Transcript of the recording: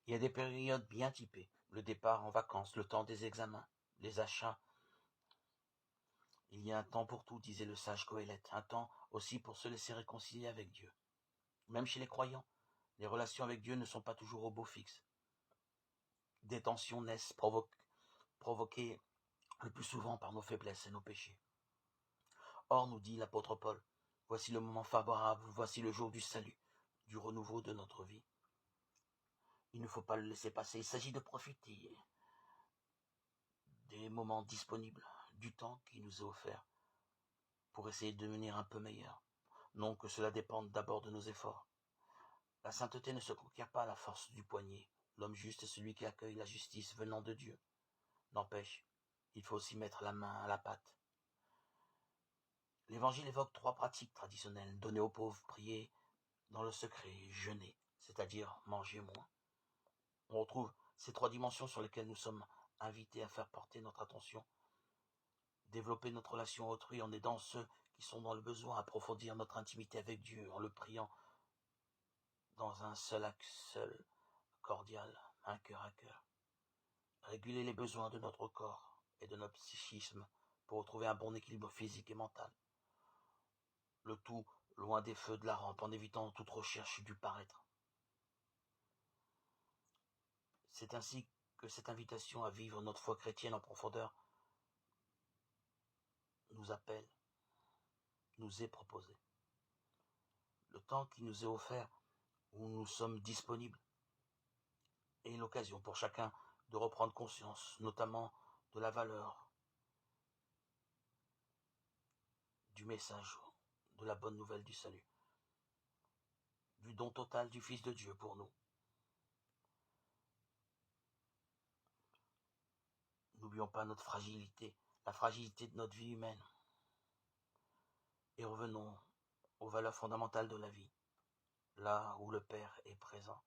Il y a des périodes bien typées, le départ en vacances, le temps des examens, les achats. Il y a un temps pour tout, disait le sage Goélette, un temps aussi pour se laisser réconcilier avec Dieu. Même chez les croyants, les relations avec Dieu ne sont pas toujours au beau fixe. Des tensions naissent, provoquées le plus souvent par nos faiblesses et nos péchés. Or, nous dit l'apôtre Paul, voici le moment favorable, voici le jour du salut, du renouveau de notre vie. Il ne faut pas le laisser passer, il s'agit de profiter des moments disponibles, du temps qui nous est offert, pour essayer de devenir un peu meilleur. Non que cela dépende d'abord de nos efforts. La sainteté ne se conquiert pas à la force du poignet. L'homme juste est celui qui accueille la justice venant de Dieu. N'empêche, il faut aussi mettre la main à la pâte. L'Évangile évoque 3 pratiques traditionnelles. Donner aux pauvres, prier dans le secret, jeûner, c'est-à-dire manger moins. On retrouve ces 3 dimensions sur lesquelles nous sommes invités à faire porter notre attention. Développer notre relation à autrui en aidant ceux qui sont dans le besoin, approfondir notre intimité avec Dieu en le priant dans un seul acte, seul, cordial, un cœur à cœur. Réguler les besoins de notre corps et de notre psychisme pour retrouver un bon équilibre physique et mental. Le tout loin des feux de la rampe en évitant toute recherche du paraître. C'est ainsi que cette invitation à vivre notre foi chrétienne en profondeur nous appelle, nous est proposée. Le temps qui nous est offert, où nous sommes disponibles, est l'occasion pour chacun de reprendre conscience, notamment de la valeur du message, de la bonne nouvelle du salut, du don total du Fils de Dieu pour nous. N'oublions pas notre fragilité, la fragilité de notre vie humaine, et revenons aux valeurs fondamentales de la vie, là où le Père est présent.